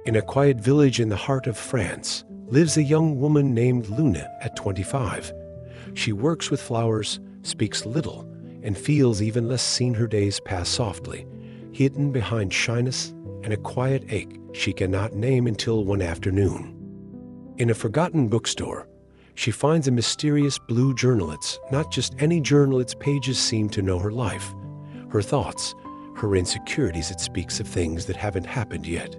In a quiet village in the heart of France lives a young woman named Luna at 25. She works with flowers, speaks little, and feels even less seen. Her days pass softly, hidden behind shyness and a quiet ache she cannot name until one afternoon. In a forgotten bookstore, she finds a mysterious blue journal. It's not just any journal, its pages seem to know her life, her thoughts, her insecurities. It speaks of things that haven't happened yet,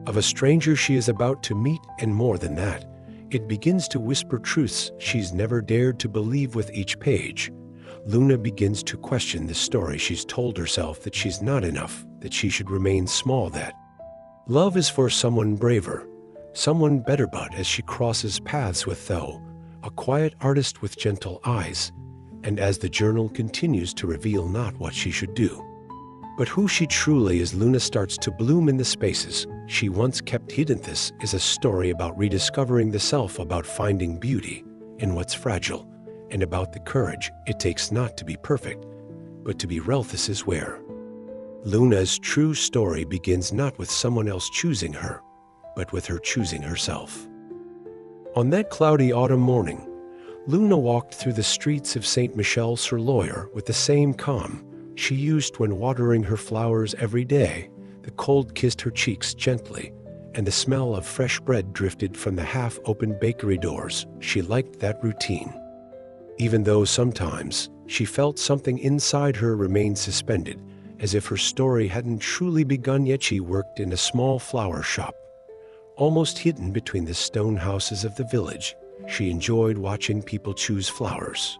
of a stranger she is about to meet, and more than that, it begins to whisper truths she's never dared to believe. With each page, Luna begins to question the story she's told herself, that she's not enough, that she should remain small, that love is for someone braver, someone better. But as she crosses paths with Tho, a quiet artist with gentle eyes, and as the journal continues to reveal not what she should do, but who she truly is, Luna starts to bloom in the spaces she once kept hidden. This is a story about rediscovering the self, about finding beauty in what's fragile, and about the courage it takes not to be perfect, but to be real. This is where Luna's true story begins, not with someone else choosing her, but with her choosing herself. On that cloudy autumn morning, Luna walked through the streets of Saint-Michel-sur-Loire with the same calm she used when watering her flowers every day. The cold kissed her cheeks gently, and the smell of fresh bread drifted from the half-open bakery doors. She liked that routine, even though sometimes she felt something inside her remain suspended, as if her story hadn't truly begun yet. She worked in a small flower shop, almost hidden between the stone houses of the village. She enjoyed watching people choose flowers,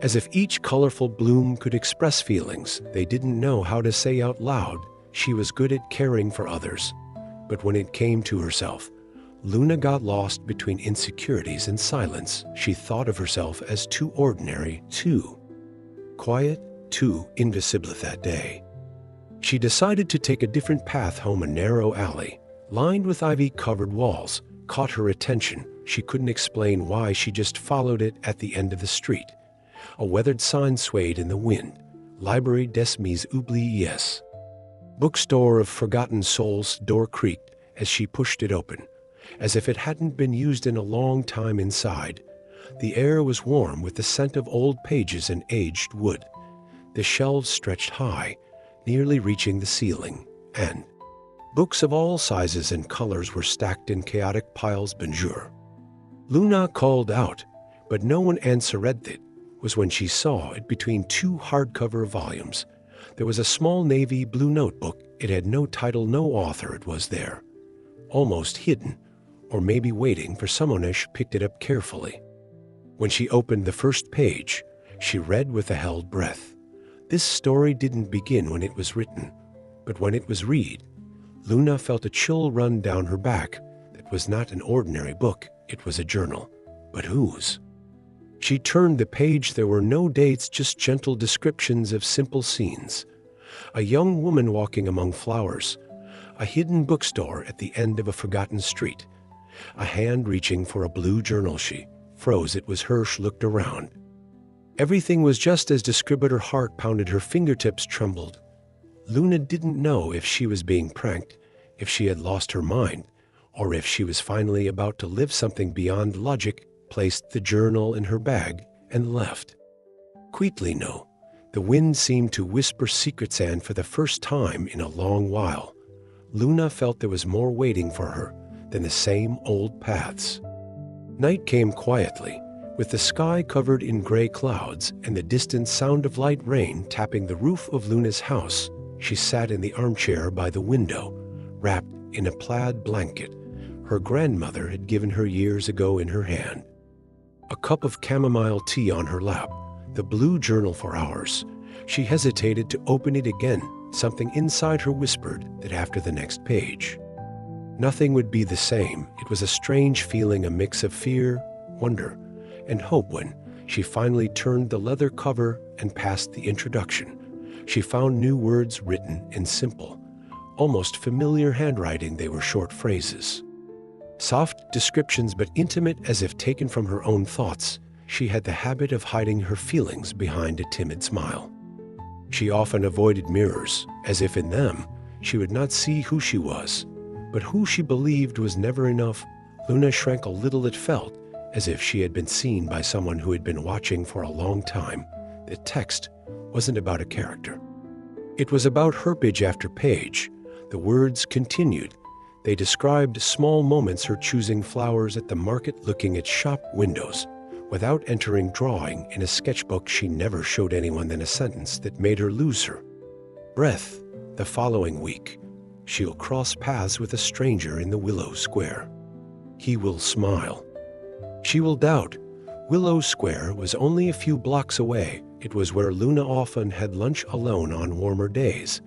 as if each colorful bloom could express feelings they didn't know how to say out loud. She was good at caring for others, but when it came to herself, Luna got lost between insecurities and silence. She thought of herself as too ordinary, too quiet, too invisible. That day, she decided to take a different path home. A narrow alley, lined with ivy-covered walls, caught her attention. She couldn't explain why, she just followed it. At the end of the street, a weathered sign swayed in the wind. Library des Mes Oubliés. Bookstore of Forgotten Souls. Door creaked as she pushed it open, as if it hadn't been used in a long time. Inside, the air was warm with the scent of old pages and aged wood. The shelves stretched high, nearly reaching the ceiling, and books of all sizes and colors were stacked in chaotic piles. Bonjour, Luna called out, but no one answered. It was when she saw it between two hardcover volumes. There was a small navy blue notebook. It had no title, no author. It was there, almost hidden, or maybe waiting for someone. She picked it up carefully. When she opened the first page, she read with a held breath. This story didn't begin when it was written, but when it was read. Luna felt a chill run down her back. It was not an ordinary book, it was a journal. But whose? She turned the page. There were no dates, just gentle descriptions of simple scenes. A young woman walking among flowers, a hidden bookstore at the end of a forgotten street, a hand reaching for a blue journal. She froze. It was her. She looked around. Everything was just as described. Her heart pounded, her fingertips trembled. Luna didn't know if she was being pranked, if she had lost her mind, or if she was finally about to live something beyond logic. Placed the journal in her bag and left. Quietly, no. The wind seemed to whisper secrets, and for the first time in a long while, Luna felt there was more waiting for her than the same old paths. Night came quietly, with the sky covered in gray clouds and the distant sound of light rain tapping the roof of Luna's house. She sat in the armchair by the window, wrapped in a plaid blanket her grandmother had given her years ago, in her hand a cup of chamomile tea on her lap, the blue journal for hours. She hesitated to open it again. Something inside her whispered that after the next page, nothing would be the same. It was a strange feeling, a mix of fear, wonder, and hope. When she finally turned the leather cover and passed the introduction, she found new words written in simple, almost familiar handwriting. They were short phrases, soft descriptions, but intimate, as if taken from her own thoughts. She had the habit of hiding her feelings behind a timid smile. She often avoided mirrors, as if in them she would not see who she was. But who she believed was never enough. Luna shrank a little. It felt as if she had been seen by someone who had been watching for a long time. The text wasn't about a character. It was about her. Page after page, the words continued. They described small moments, her choosing flowers at the market, looking at shop windows, without entering, drawing in a sketchbook she never showed anyone, then a sentence that made her lose her breath. The following week, she'll cross paths with a stranger in the Willow Square. He will smile. She will doubt. Willow Square was only a few blocks away. It was where Luna often had lunch alone on warmer days.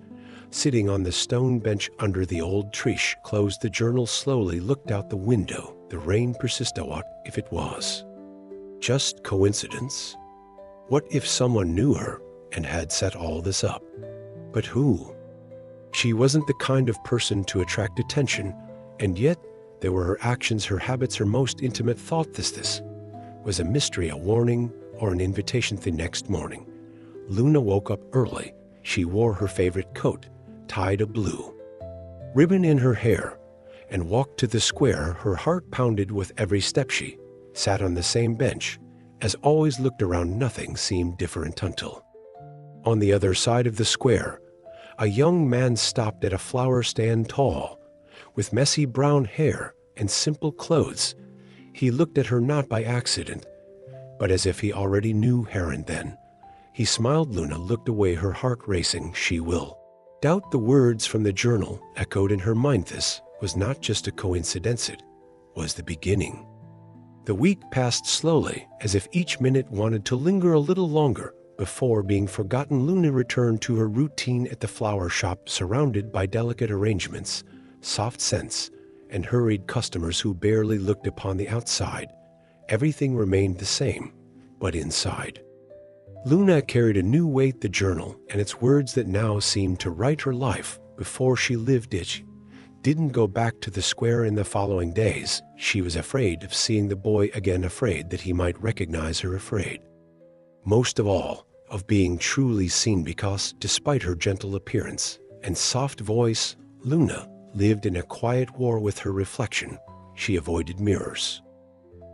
Sitting on the stone bench under the old tree, she closed the journal slowly, looked out the window. The rain persisted. What if it was just coincidence? What if someone knew her and had set all this up? But who? She wasn't the kind of person to attract attention, and yet there were her actions, her habits, her most intimate thought. This was a mystery, a warning, or an invitation. The next morning, Luna woke up early. She wore her favorite coat, tied a blue ribbon in her hair, and walked to the square. Her heart pounded with every step. She sat on the same bench, as always, looked around. Nothing seemed different until, on the other side of the square, a young man stopped at a flower stand, tall, with messy brown hair and simple clothes. He looked at her not by accident, but as if he already knew her, and then he smiled. Luna looked away, her heart racing. She will doubt. The words from the journal echoed in her mind. This was not just a coincidence, it was the beginning. The week passed slowly, as if each minute wanted to linger a little longer before being forgotten. Luna returned to her routine at the flower shop, surrounded by delicate arrangements, soft scents, and hurried customers who barely looked upon the outside. Everything remained the same, but inside, Luna carried a new weight, the journal, and its words that now seemed to write her life before she lived it. She didn't go back to the square in the following days. She was afraid of seeing the boy again, afraid that he might recognize her, afraid, most of all, of being truly seen, because despite her gentle appearance and soft voice, Luna lived in a quiet war with her reflection. She avoided mirrors,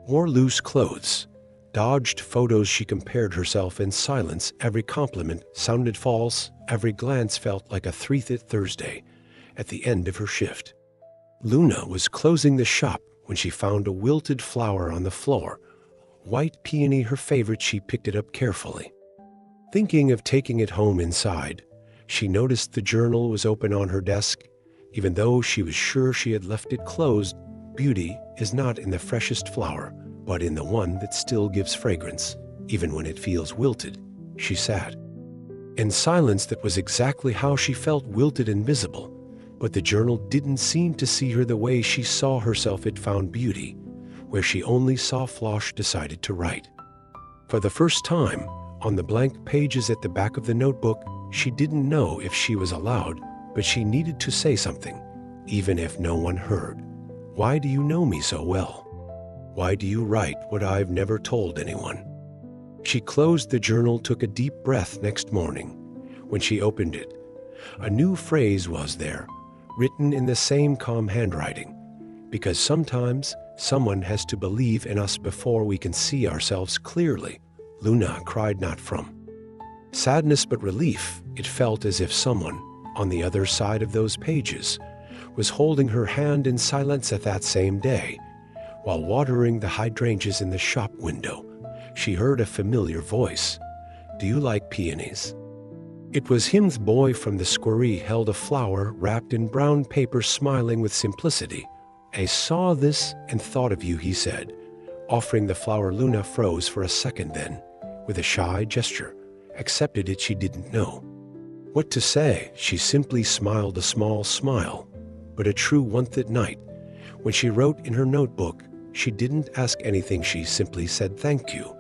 wore loose clothes, dodged photos. She compared herself in silence. Every compliment sounded false. Every glance felt like a 3th Thursday at the end of her shift. Luna was closing the shop when she found a wilted flower on the floor. White peony, her favorite. She picked it up carefully, thinking of taking it home. Inside, she noticed the journal was open on her desk, even though she was sure she had left it closed. Beauty is not in the freshest flower, but in the one that still gives fragrance, even when it feels wilted. She sat in silence. That was exactly how she felt, wilted and visible. But the journal didn't seem to see her the way she saw herself. It found beauty where she only saw flaw. She decided to write. For the first time, on the blank pages at the back of the notebook, she didn't know if she was allowed, but she needed to say something, even if no one heard. Why do you know me so well? Why do you write what I've never told anyone? She closed the journal, took a deep breath. Next morning, when she opened it, a new phrase was there, written in the same calm handwriting. Because sometimes someone has to believe in us before we can see ourselves clearly. Luna cried, not from sadness but relief. It felt as if someone on the other side of those pages was holding her hand in silence. At that same day, while watering the hydrangeas in the shop window, she heard a familiar voice. Do you like peonies? It was him. The boy from the square held a flower wrapped in brown paper, smiling with simplicity. I saw this and thought of you, he said, offering the flower. Luna froze for a second, then, with a shy gesture, accepted it. She didn't know what to say. She simply smiled, a small smile, but a true one. That night, when she wrote in her notebook, she didn't ask anything. She simply said thank you.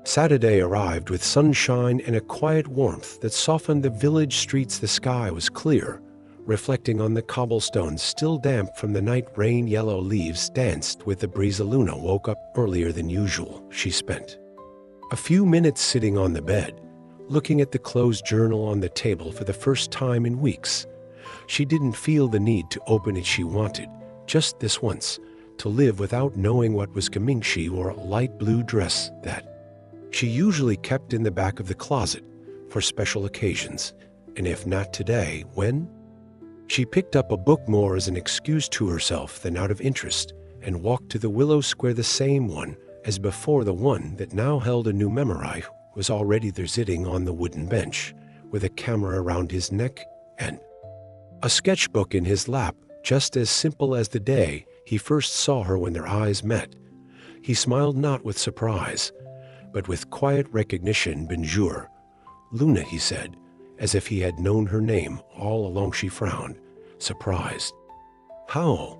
Saturday arrived with sunshine and a quiet warmth that softened the village streets. The sky was clear, reflecting on the cobblestones, still damp from the night rain. Yellow leaves danced with the breeze. Luna woke up earlier than usual. She spent a few minutes sitting on the bed, looking at the closed journal on the table. For the first time in weeks, She didn't feel the need to open it. She wanted, just this once, to live without knowing what was coming. She wore a light blue dress that she usually kept in the back of the closet for special occasions, and if not today, when? She picked up a book more as an excuse to herself than out of interest, and walked to the willow square, the same one as before. The one that now held a new memory was already there, sitting on the wooden bench, with a camera around his neck and a sketchbook in his lap, just as simple as the day he first saw her when their eyes met. He smiled, not with surprise, but with quiet recognition. "Bonjour, Luna," he said, as if he had known her name all along. She frowned, surprised. "How?"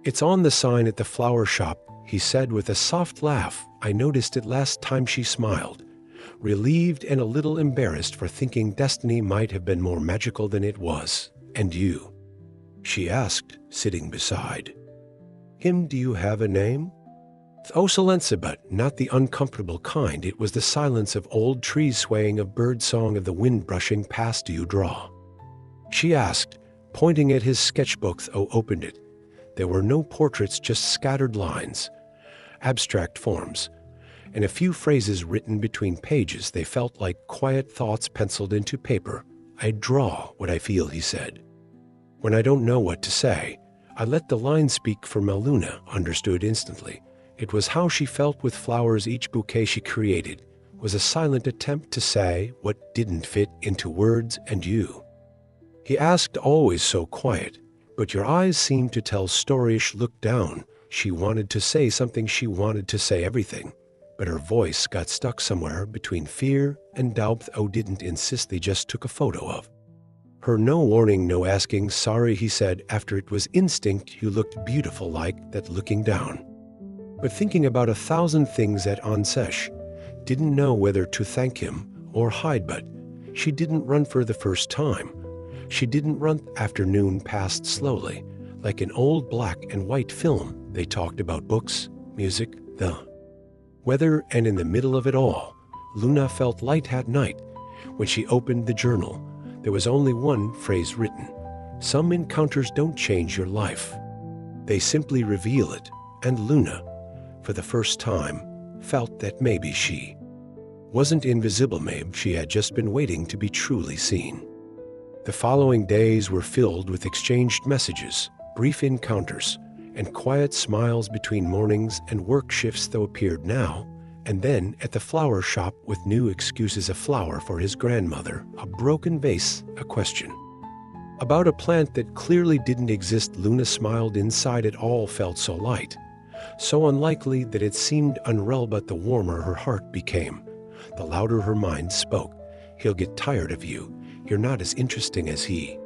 "It's on the sign at the flower shop," he said with a soft laugh. "I noticed it last time." She smiled, relieved and a little embarrassed for thinking destiny might have been more magical than it was. "And you?" she asked, sitting beside him. "Do you have a name?" "Oh, Silenza, but not the uncomfortable kind." It was the silence of old trees swaying, of bird song, of the wind brushing past. "Do you draw?" she asked, pointing at his sketchbook. Oh, opened it. There were no portraits, just scattered lines, abstract forms, and a few phrases written between pages. They felt like quiet thoughts penciled into paper. "I draw what I feel," he said. "When I don't know what to say, I let the lines speak for me." Luna understood instantly. It was how she felt with flowers. Each bouquet she created was a silent attempt to say what didn't fit into words. "And you?" he asked, always so quiet, but your eyes seemed to tell stories. She looked down. She wanted to say something. She wanted to say everything, but her voice got stuck somewhere between fear and doubt. "Oh, didn't insist. They just took a photo of her. No warning, no asking." "Sorry," he said, after it was instinct. "You looked beautiful like that." Looking down, but thinking about 1,000 things at onsesh, didn't know whether to thank him or hide. But she didn't run for the first time. She didn't run. Afternoon passed slowly, like an old black and white film. They talked about books, music, the weather, and in the middle of it all, Luna felt light. At night, when she opened the journal, there was only one phrase written: "Some encounters don't change your life. They simply reveal it." And Luna, for the first time, felt that maybe she wasn't invisible. Maybe she had just been waiting to be truly seen. The following days were filled with exchanged messages, brief encounters, and quiet smiles between mornings and work shifts. Though appeared now and then at the flower shop with new excuses: a flower for his grandmother, a broken vase, a question about a plant that clearly didn't exist. Luna smiled inside. It all felt so light, so unlikely that it seemed unreal. But the warmer her heart became, the louder her mind spoke. "He'll get tired of you. You're not as interesting as he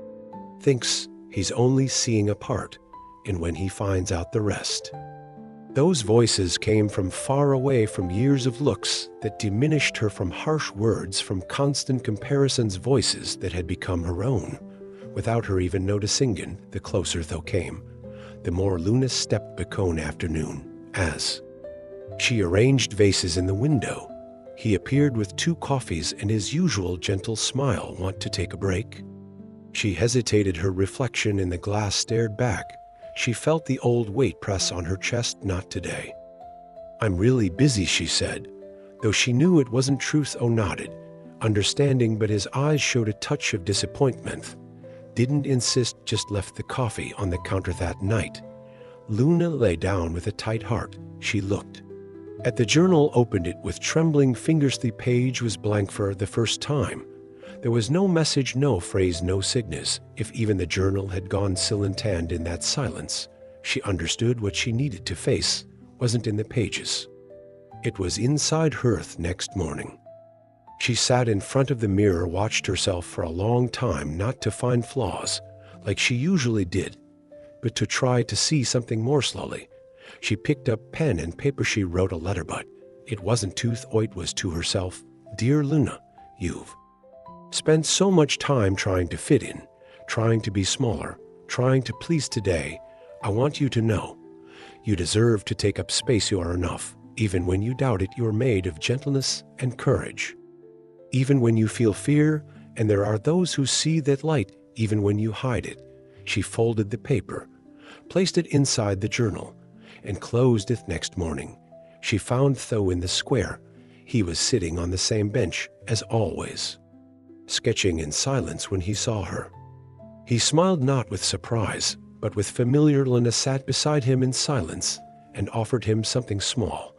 thinks. He's only seeing a part, and when he finds out the rest." Those voices came from far away, from years of looks that diminished her, from harsh words, from constant comparisons, voices that had become her own, without her even noticing. And the closer they came, the more Luna stepped back. One afternoon, as she arranged vases in the window, he appeared with 2 coffees and his usual gentle smile. "Want to take a break?" She hesitated. Her reflection in the glass stared back. She felt the old weight press on her chest. "Not today. I'm really busy," she said, though she knew it wasn't truth. Oh nodded, understanding, but his eyes showed a touch of disappointment. Didn't insist, just left the coffee on the counter. That night, Luna lay down with a tight heart. She looked at the journal, opened it with trembling fingers. The page was blank for the first time. There was no message, no phrase, no signals. If even the journal had gone silent, and in that silence, she understood what she needed to face wasn't in the pages. It was inside her. Next morning, she sat in front of the mirror, watched herself for a long time, not to find flaws like she usually did, but to try to see something more slowly. She picked up pen and paper. She wrote a letter, but it wasn't to it was to herself. "Dear Luna, you've spent so much time trying to fit in, trying to be smaller, trying to please. Today, I want you to know you deserve to take up space. You are enough. Even when you doubt it, you're made of gentleness and courage. Even when you feel fear, and there are those who see that light even when you hide it. She folded the paper, placed it inside the journal, and closed it. Next morning, she found Tho in the square. He was sitting on the same bench as always, sketching in silence when he saw her. He smiled not with surprise, but with familiar. Luna sat beside him in silence and offered him something small.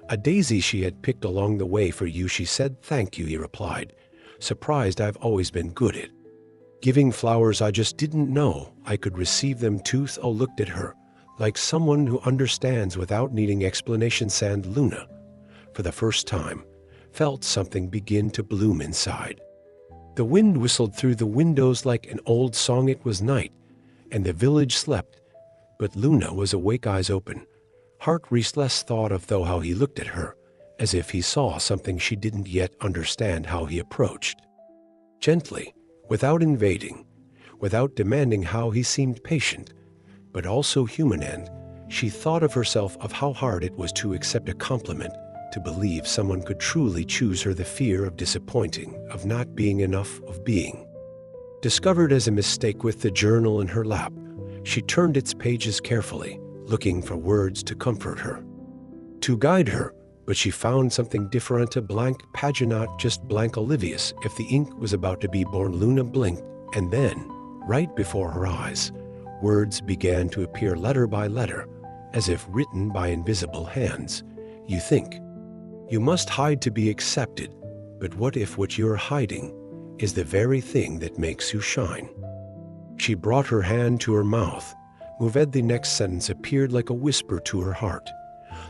A daisy she had picked along the way for you, she said. Thank you, he replied, surprised. I've always been good at giving flowers. I just didn't know I could receive them too. Tho looked at her like someone who understands without needing explanation. And Luna, for the first time, felt something begin to bloom inside. The wind whistled through the windows like an old song. It was night, and the village slept, but Luna was awake, eyes open, heart restless. Thought of Tho, how he looked at her, as if he saw something she didn't yet understand. How he approached gently, without invading, without demanding. How he seemed patient, but also human. And she thought of herself, of how hard it was to accept a compliment, to believe someone could truly choose her. The fear of disappointing, of not being enough, of being discovered as a mistake. With the journal in her lap, she turned its pages carefully, looking for words to comfort her, to guide her. But she found something different, a blank page, not just blank. Olivious, if the ink was about to be born. Luna blinked, and then, right before her eyes, words began to appear, letter by letter, as if written by invisible hands. You think you must hide to be accepted, but what if what you're hiding is the very thing that makes you shine? She brought her hand to her mouth. Moved. The next sentence appeared like a whisper to her heart.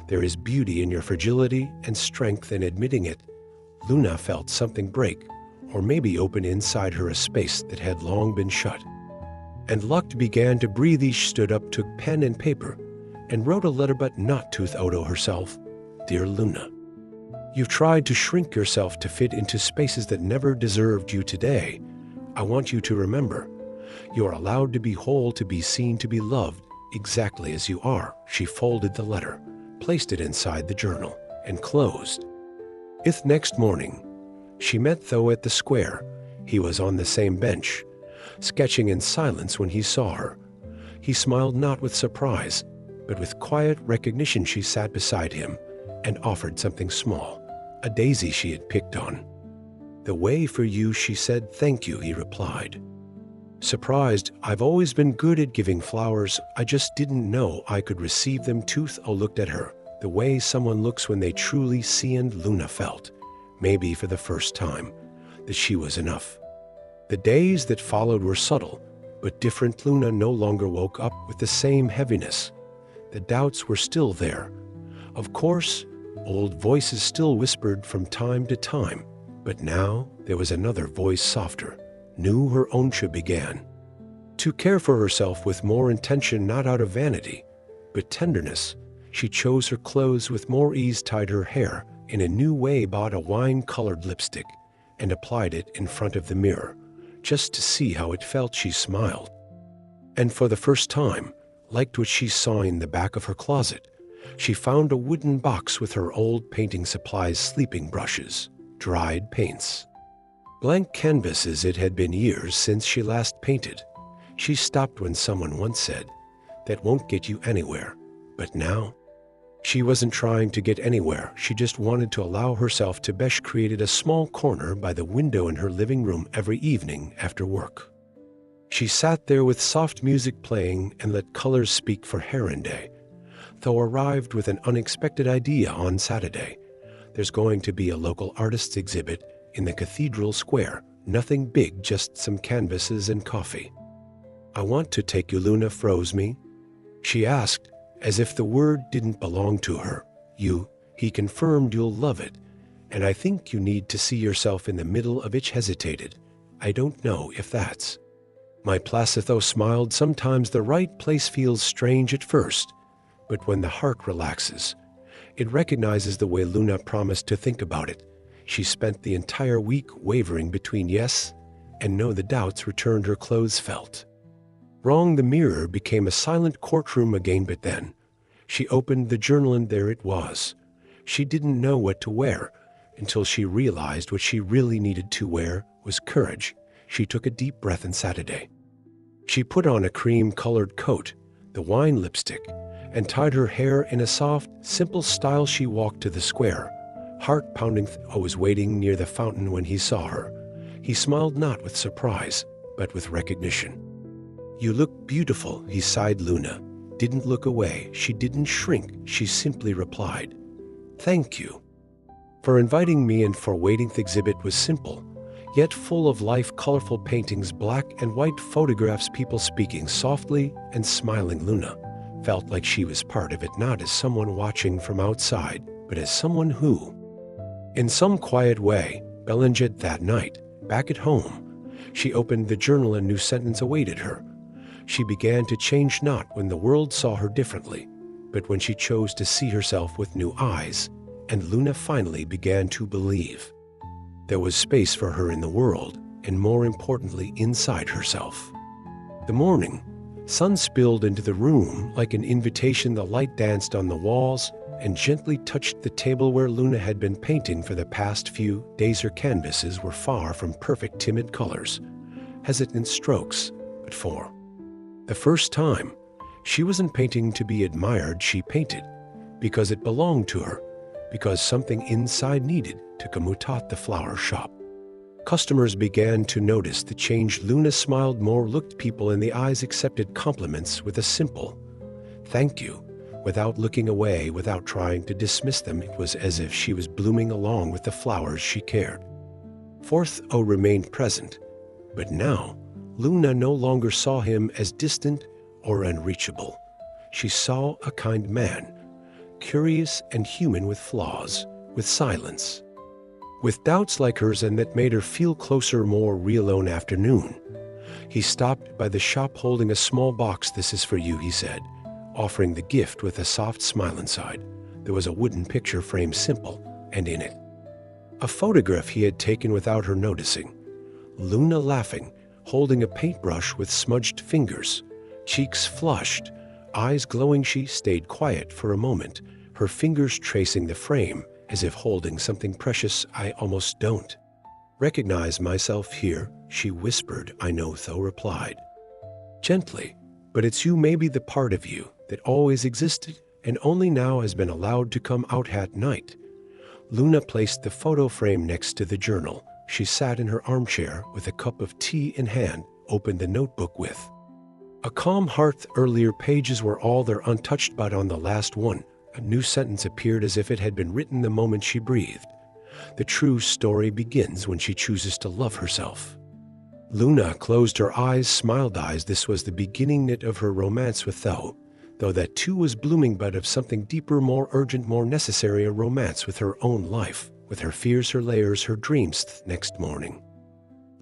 There is beauty in your fragility and strength in admitting it. Luna felt something break, or maybe open inside her, a space that had long been shut. And luck began to breathe. She stood up, took pen and paper, and wrote a letter, but not to Tho herself. Dear Luna, you've tried to shrink yourself to fit into spaces that never deserved you. Today, I want you to remember, you are allowed to be whole, to be seen, to be loved, exactly as you are. She folded the letter, placed it inside the journal, and closed it. Next morning, she met Tho at the square. He was on the same bench, sketching in silence when he saw her. He smiled not with surprise, but with quiet recognition. She sat beside him and offered something small, a daisy she had picked on the way for you, she said. Thank you, he replied, surprised. I've always been good at giving flowers. I just didn't know I could receive them too. Tho looked at her the way someone looks when they truly see, and Luna felt, maybe for the first time, that she was enough. The days that followed were subtle, but different. Luna no longer woke up with the same heaviness. The doubts were still there. Of course, old voices still whispered from time to time, but now there was another voice, softer, new. Her own. She began to care for herself with more intention, not out of vanity, but tenderness. She chose her clothes with more ease, tied her hair in a new way, bought a wine-colored lipstick, and applied it in front of the mirror, just to see how it felt. She smiled, and for the first time, liked what she saw in the back of her closet. She found a wooden box with her old painting supplies, sleeping brushes, dried paints, blank canvases. It had been years since she last painted. She stopped when someone once said, "That won't get you anywhere." But now, she wasn't trying to get anywhere. She just wanted to allow herself to be. She created a small corner by the window in her living room every evening after work. She sat there with soft music playing and let colors speak for her. And day, Tho arrived with an unexpected idea. On Saturday, there's going to be a local artists exhibit in the cathedral square. Nothing big, just some canvases and coffee. I want to take you. Luna froze. Me? She asked, as if the word didn't belong to her. You, he confirmed. You'll love it, and I think you need to see yourself in the middle of it. Hesitated. I don't know if that's my place. Tho smiled. Sometimes the right place feels strange at first, but when the heart relaxes, it recognizes the way. Luna promised to think about it. She spent the entire week wavering between yes and no. The doubts returned. Her clothes felt wrong. The mirror became a silent courtroom again. But then she opened the journal, and there it was. She didn't know what to wear until she realized what she really needed to wear was courage. she took a deep breath and sat today. She put on a cream-colored coat, the wine lipstick, and tied her hair in a soft, simple style. She walked to the square, heart-pounding. Theo was waiting near the fountain when he saw her. He smiled not with surprise, but with recognition. "You look beautiful," he sighed. Luna didn't look away. She didn't shrink. She simply replied, "Thank you for inviting me and for waiting." The exhibit was simple, yet full of life. Colorful paintings, black and white photographs, people speaking softly and smiling. Luna felt like she was part of it, not as someone watching from outside, but as someone who, in some quiet way, belonged. That night, back at home, she opened the journal. A new sentence awaited her. She began to change, not when the world saw her differently, but when she chose to see herself with new eyes. And Luna finally began to believe there was space for her in the world, and more importantly, inside herself. The morning sun spilled into the room like an invitation. The light danced on the walls and gently touched the table where Luna had been painting for the past few days. Her canvases were far from perfect, timid colors, hesitant strokes, but for the first time, she wasn't painting to be admired. She painted because it belonged to her, because something inside needed to come out. The flower shop customers began to notice the change. Luna smiled more, looked people in the eyes, accepted compliments with a simple "thank you," without looking away, without trying to dismiss them. It was as if she was blooming along with the flowers she cared for. Theo remained present, but now Luna no longer saw him as distant or unreachable. She saw a kind man, curious and human, with flaws, with silence, with doubts like hers, and that made her feel closer, more real. One afternoon, he stopped by the shop holding a small box. "This is for you," he said, offering the gift with a soft smile inside. There was a wooden picture frame, simple, and in it, a photograph he had taken without her noticing. Luna laughing, holding a paintbrush with smudged fingers, cheeks flushed, eyes glowing. She stayed quiet for a moment, her fingers tracing the frame as if holding something precious. "I almost don't recognize myself here," she whispered. "I know," Theo replied gently, "but it's you, maybe the part of you that always existed and only now has been allowed to come out." At night, Luna placed the photo frame next to the journal. She sat in her armchair with a cup of tea in hand, opened the notebook with a calm heart. The earlier pages were all there, untouched, but on the last one, a new sentence appeared as if it had been written the moment she breathed. "The true story begins when she chooses to love herself." Luna closed her eyes, smiled. This was the beginning of her romance with Theo, though that too was blooming, but of something deeper, more urgent, more necessary, a romance with her own life, with her fears, her layers, her dreams. Next morning,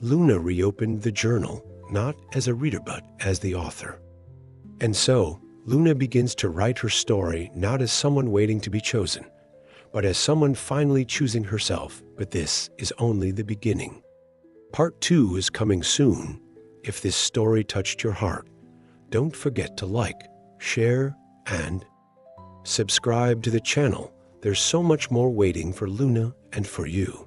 Luna reopened the journal, not as a reader but as the author. And so, Luna begins to write her story, not as someone waiting to be chosen, but as someone finally choosing herself. But this is only the beginning. Part 2 is coming soon. If this story touched your heart, don't forget to like, share, and subscribe to the channel. There's so much more waiting for Luna and for you.